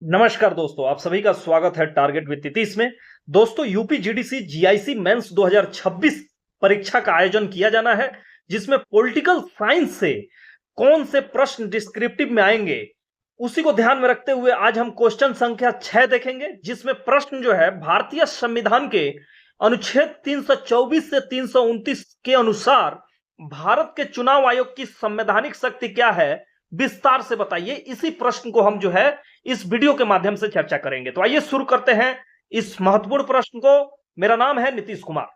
नमस्कार दोस्तों, आप सभी का स्वागत है टारगेट विद नीतीश में। दोस्तों, यूपी जीडीसी जीआईसी मेंस 2026 परीक्षा का आयोजन किया जाना है, जिसमें पॉलिटिकल साइंस से कौन से प्रश्न डिस्क्रिप्टिव में आएंगे, उसी को ध्यान में रखते हुए आज हम क्वेश्चन संख्या 6 देखेंगे, जिसमें प्रश्न जो है भारतीय संविधान के अनुच्छेद 324 से 329 के अनुसार भारत के चुनाव आयोग की संवैधानिक शक्ति क्या है, विस्तार से बताइए। इसी प्रश्न को हम जो है इस वीडियो के माध्यम से चर्चा करेंगे। तो आइए शुरू करते हैं इस महत्वपूर्ण प्रश्न को। मेरा नाम है नीतीश कुमार।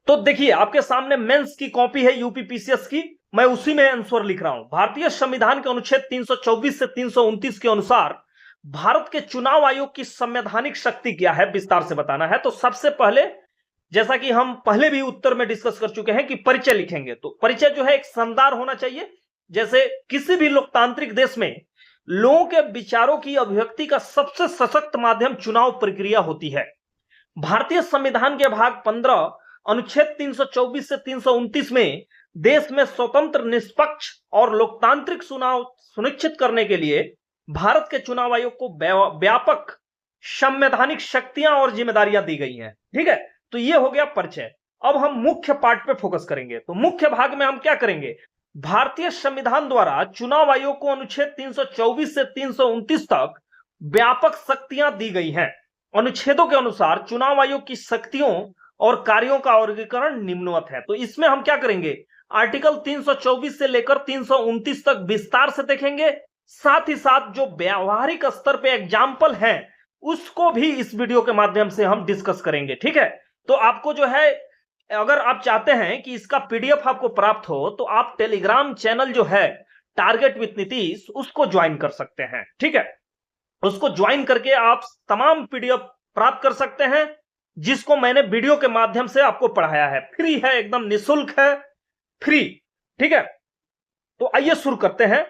तो देखिए, आपके सामने मेंस की कॉपी है यूपीपीसीएस की, मैं उसी में आंसर लिख रहा हूं। भारतीय संविधान के अनुच्छेद 324 से 329 के अनुसार भारत के चुनाव आयोग की संवैधानिक शक्ति क्या है, विस्तार से बताना है। तो सबसे पहले, जैसा कि हम पहले भी उत्तर में डिस्कस कर चुके हैं कि परिचय लिखेंगे, तो परिचय जो है एक शानदार होना चाहिए। जैसे किसी भी लोकतांत्रिक देश में लोगों के विचारों की अभिव्यक्ति का सबसे सशक्त माध्यम चुनाव प्रक्रिया होती है। भारतीय संविधान के भाग 15 अनुच्छेद 324 से 329 में देश में स्वतंत्र, निष्पक्ष और लोकतांत्रिक चुनाव सुनिश्चित करने के लिए भारत के चुनाव आयोग को व्यापक संवैधानिक शक्तियां और जिम्मेदारियां दी गई हैं। ठीक है, तो ये हो गया परिचय। अब हम मुख्य पार्ट पे फोकस करेंगे। तो मुख्य भाग में हम क्या करेंगे, भारतीय संविधान द्वारा चुनाव आयोग को अनुच्छेद 324 से 329 तक व्यापक शक्तियां दी गई हैं। अनुच्छेदों के अनुसार चुनाव आयोग की शक्तियों और कार्यों का वर्गीकरण निम्नवत है। तो इसमें हम क्या करेंगे, आर्टिकल 324 से लेकर 329 तक विस्तार से देखेंगे। साथ ही साथ जो व्यावहारिक स्तर पे एग्जाम्पल हैं उसको भी इस वीडियो के माध्यम से हम डिस्कस करेंगे। ठीक है, तो आपको जो है, अगर आप चाहते हैं कि इसका पीडीएफ आपको प्राप्त हो, तो आप टेलीग्राम चैनल जो है टारगेट विद नीतीश, उसको ज्वाइन कर सकते हैं। ठीक है, उसको ज्वाइन करके आप तमाम पीडीएफ प्राप्त कर सकते हैं, जिसको मैंने वीडियो के माध्यम से आपको पढ़ाया है। फ्री है, एकदम निःशुल्क है, फ्री। ठीक है, तो आइए शुरू करते हैं।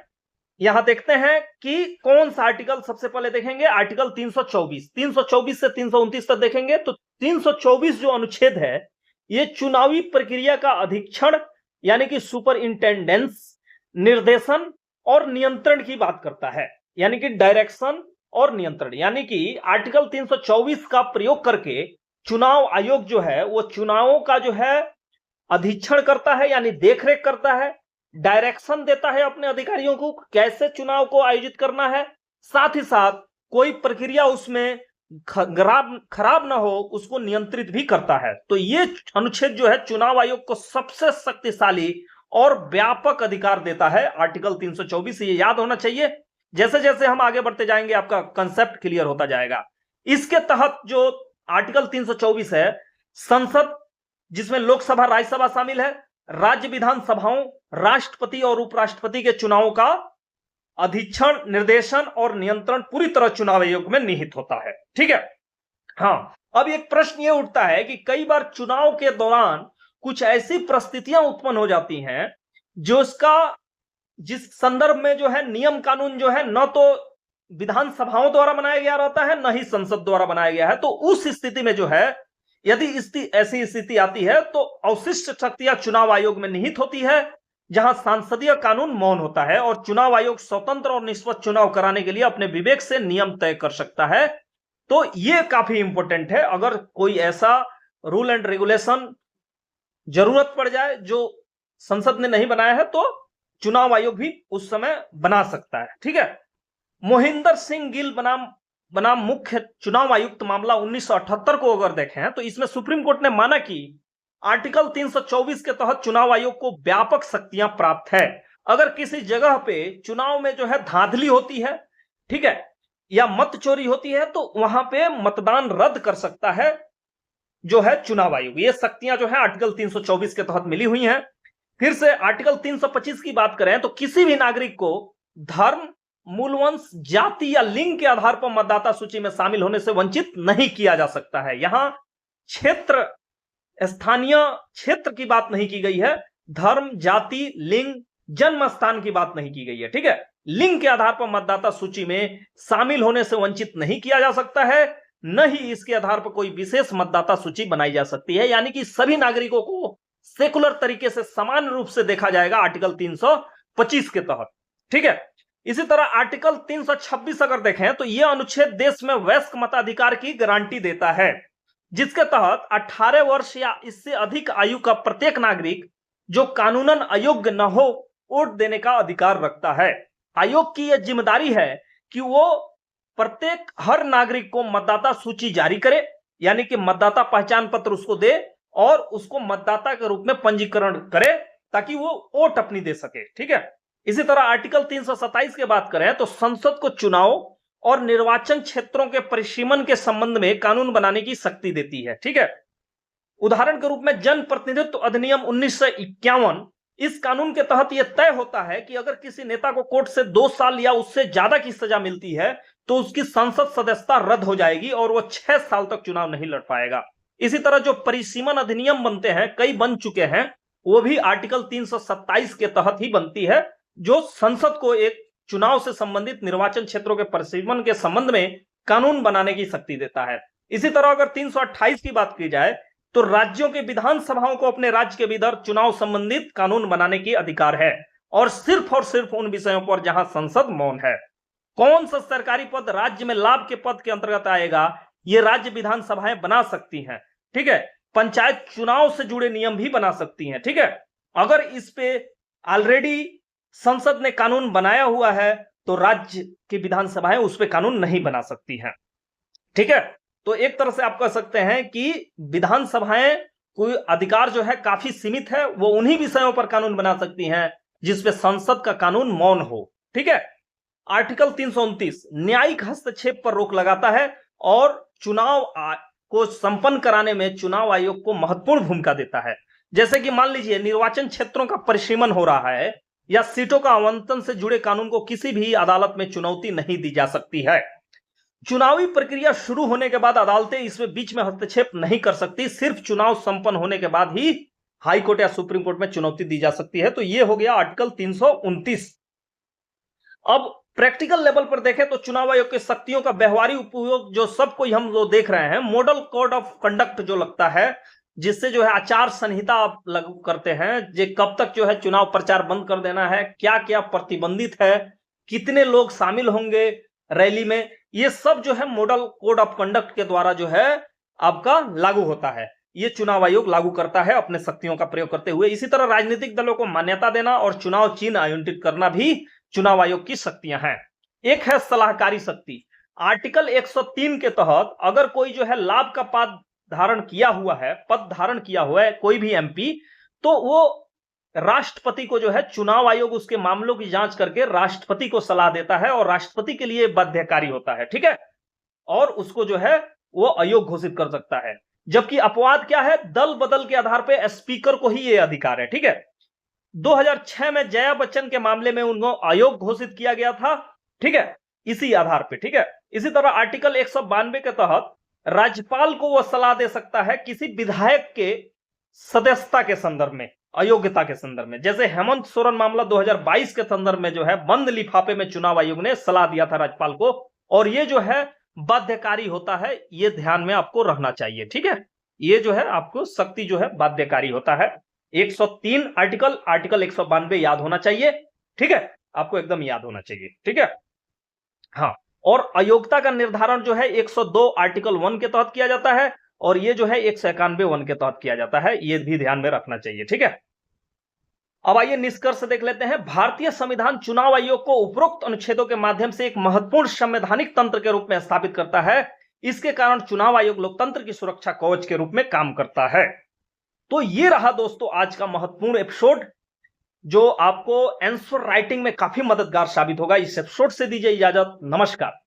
यहां देखते हैं कि कौन सा आर्टिकल सबसे पहले देखेंगे। आर्टिकल 324 से 329 तक देखेंगे। तो 324 जो अनुच्छेद है, ये चुनावी प्रक्रिया का अधीक्षण यानी कि सुपरिंटेंडेंस, निर्देशन और नियंत्रण की बात करता है, यानी कि डायरेक्शन और नियंत्रण। यानी कि आर्टिकल 324 का प्रयोग करके चुनाव आयोग जो है वो चुनावों का जो है अधीक्षण करता है, यानी देखरेख करता है, डायरेक्शन देता है अपने अधिकारियों को कैसे चुनाव को आयोजित करना है। साथ ही साथ कोई प्रक्रिया उसमें खराब ना हो, उसको नियंत्रित भी करता है। तो ये अनुच्छेद जो है चुनाव आयोग को सबसे शक्तिशाली और व्यापक अधिकार देता है, आर्टिकल 324। ये याद होना चाहिए। जैसे जैसे हम आगे बढ़ते जाएंगे आपका कंसेप्ट क्लियर होता जाएगा। इसके तहत जो आर्टिकल 324 है, संसद, जिसमें लोकसभा, राज्यसभा शामिल है, राज्य विधानसभाओं, राष्ट्रपति और उपराष्ट्रपति के चुनावों का अधीक्षण, निर्देशन और नियंत्रण पूरी तरह चुनाव आयोग में निहित होता है। ठीक है, हाँ। अब एक प्रश्न यह उठता है कि कई बार चुनाव के दौरान कुछ ऐसी परिस्थितियां उत्पन्न हो जाती हैं जिस संदर्भ में जो है नियम कानून जो है न तो विधानसभाओं द्वारा बनाया गया रहता है, न ही संसद द्वारा बनाया गया है। तो उस स्थिति में जो है, यदि ऐसी स्थिति आती है, तो अवशिष्ट शक्तियां चुनाव आयोग में निहित होती है, जहां सांसदीय कानून मौन होता है और चुनाव आयोग स्वतंत्र और निष्पक्ष चुनाव कराने के लिए अपने विवेक से नियम तय कर सकता है। तो यह काफी इंपॉर्टेंट है। अगर कोई ऐसा रूल एंड रेगुलेशन जरूरत पड़ जाए जो संसद ने नहीं बनाया है, तो चुनाव आयोग भी उस समय बना सकता है। ठीक है, मोहिंदर सिंह गिल बनाम मुख्य चुनाव आयुक्त मामला 1978 को अगर देखें, तो इसमें सुप्रीम कोर्ट ने माना कि आर्टिकल 324 के तहत चुनाव आयोग को व्यापक शक्तियां प्राप्त है। अगर किसी जगह पे चुनाव में जो है धांधली होती है, ठीक है, या मत चोरी होती है, तो वहां पे मतदान रद्द कर सकता है जो है चुनाव आयोग। ये शक्तियां जो है आर्टिकल 324 के तहत मिली हुई हैं। फिर से आर्टिकल 325 की बात करें, तो किसी भी नागरिक को धर्म, मूलवंश, जाति या लिंग के आधार पर मतदाता सूची में शामिल होने से वंचित नहीं किया जा सकता है। यहां क्षेत्र, स्थानीय क्षेत्र की बात नहीं की गई है, धर्म, जाति, लिंग, जन्म स्थान की बात नहीं की गई है। ठीक है, लिंग के आधार पर मतदाता सूची में शामिल होने से वंचित नहीं किया जा सकता है, न ही इसके आधार पर कोई विशेष मतदाता सूची बनाई जा सकती है। यानी कि सभी नागरिकों को सेकुलर तरीके से समान रूप से देखा जाएगा आर्टिकल 325 के तहत। ठीक है, इसी तरह आर्टिकल 326 अगर देखें तो यह अनुच्छेद देश में वयस्क मताधिकार की गारंटी देता है, जिसके तहत 18 वर्ष या इससे अधिक आयु का प्रत्येक नागरिक जो कानूनन अयोग्य न हो वोट देने का अधिकार रखता है। आयोग की यह जिम्मेदारी है कि वो प्रत्येक हर नागरिक को मतदाता सूची जारी करे, यानी कि मतदाता पहचान पत्र उसको दे और उसको मतदाता के रूप में पंजीकरण करे ताकि वो वोट अपनी दे सके। ठीक है। इसी तरह आर्टिकल 327 की बात करें तो संसद को चुनाव और निर्वाचन क्षेत्रों के परिसीमन के संबंध में कानून बनाने की शक्ति देती है। ठीक है। उदाहरण के रूप में जन प्रतिनिधित्व अधिनियम 1951, इस कानून के तहत यह तय होता है कि अगर किसी नेता को कोर्ट से 2 साल या उससे ज्यादा की सजा मिलती है तो उसकी संसद सदस्यता रद्द हो जाएगी और वह 6 साल तक चुनाव नहीं लड़ पाएगा। इसी तरह जो परिसीमन अधिनियम बनते हैं, कई बन चुके हैं, वो भी आर्टिकल 327 के तहत ही बनती है, जो संसद को एक चुनाव से संबंधित निर्वाचन क्षेत्रों के परिसीमन के संबंध में कानून बनाने की शक्ति देता है। इसी तरह अगर 328 की बात की जाए तो राज्यों के विधानसभाओं को अपने राज्य के भीतर चुनाव संबंधित कानून बनाने की अधिकार है और सिर्फ उन विषयों पर जहां संसद मौन है। कौन सा सरकारी पद राज्य में लाभ के पद के अंतर्गत आएगा, ये राज्य विधानसभाएं बना सकती हैं। ठीक है। पंचायत चुनाव से जुड़े नियम भी बना सकती हैं। ठीक है। अगर इस पे ऑलरेडी संसद ने कानून बनाया हुआ है तो राज्य की विधानसभाएं उस पर कानून नहीं बना सकती हैं। ठीक है। तो एक तरह से आप कह सकते हैं कि विधानसभाएं कोई अधिकार जो है काफी सीमित है, वो उन्हीं विषयों पर कानून बना सकती हैं जिसपे संसद का कानून मौन हो। ठीक है। आर्टिकल 329 न्यायिक हस्तक्षेप पर रोक लगाता है और चुनाव को संपन्न कराने में चुनाव आयोग को महत्वपूर्ण भूमिका देता है। जैसे कि मान लीजिए निर्वाचन क्षेत्रों का परिसीमन हो रहा है या सीटों का आवंटन से जुड़े कानून को किसी भी अदालत में चुनौती नहीं दी जा सकती है। चुनावी प्रक्रिया शुरू होने के बाद अदालतें इसमें बीच में हस्तक्षेप नहीं कर सकती, सिर्फ चुनाव संपन्न होने के बाद ही हाई कोर्ट या सुप्रीम कोर्ट में चुनौती दी जा सकती है। तो यह हो गया आर्टिकल 329। अब प्रैक्टिकल लेवल पर देखें तो चुनाव आयोग की शक्तियों का व्यवहारिक उपयोग जो सब कोई हम लोग देख रहे हैं, मॉडल कोड ऑफ कंडक्ट जो लगता है, जिससे जो है आचार संहिता आप लागू करते हैं, जो कब तक जो है चुनाव प्रचार बंद कर देना है, क्या क्या प्रतिबंधित है, कितने लोग शामिल होंगे रैली में, ये सब जो है मॉडल कोड ऑफ कंडक्ट के द्वारा जो है आपका लागू होता है। ये चुनाव आयोग लागू करता है अपने शक्तियों का प्रयोग करते हुए। इसी तरह राजनीतिक दलों को मान्यता देना और चुनाव चिन्ह आवंटित करना भी चुनाव आयोग की शक्तियां हैं। एक है सलाहकारी शक्ति। आर्टिकल 103 के तहत अगर कोई जो है लाभ का पद धारण किया हुआ है कोई भी एमपी, तो वो राष्ट्रपति को जो है चुनाव आयोग उसके मामलों की जांच करके राष्ट्रपति को सलाह देता है और राष्ट्रपति के लिए बाध्यकारी होता है। ठीक है। और उसको जो है वो अयोग्य घोषित कर सकता है। जबकि अपवाद क्या है, दल बदल के आधार पर स्पीकर को ही ये अधिकार है। ठीक है। 2006 में जया बच्चन के मामले में उनको अयोग्य घोषित किया गया था। ठीक है। इसी आधार पे। ठीक है। इसी तरह आर्टिकल 192 के तहत राज्यपाल को वह सलाह दे सकता है किसी विधायक के सदस्यता के संदर्भ में, अयोग्यता के संदर्भ में। जैसे हेमंत सोरेन मामला 2022 के संदर्भ में जो है बंद लिफाफे में चुनाव आयोग ने सलाह दिया था राज्यपाल को, और ये जो है बाध्यकारी होता है, ये ध्यान में आपको रखना चाहिए। ठीक है। ये जो है आपको शक्ति जो है बाध्यकारी होता है। 103 आर्टिकल 192 याद होना चाहिए। ठीक है। आपको एकदम याद होना चाहिए। ठीक है। हाँ। और अयोग्यता का निर्धारण जो है 102 आर्टिकल 1 के तहत किया जाता है और ये जो है 191 1 के तहत किया जाता है। ये भी ध्यान में रखना चाहिए। ठीक है। अब आइए निष्कर्ष देख लेते हैं। भारतीय संविधान चुनाव आयोग को उपरोक्त अनुच्छेदों के माध्यम से एक महत्वपूर्ण संवैधानिक तंत्र के रूप में स्थापित करता है। इसके कारण चुनाव आयोग लोकतंत्र की सुरक्षा कवच के रूप में काम करता है। तो ये रहा दोस्तों आज का महत्वपूर्ण एपिसोड, जो आपको आंसर राइटिंग में काफी मददगार साबित होगा। इस एपिसोड से दीजिए इजाजत। नमस्कार।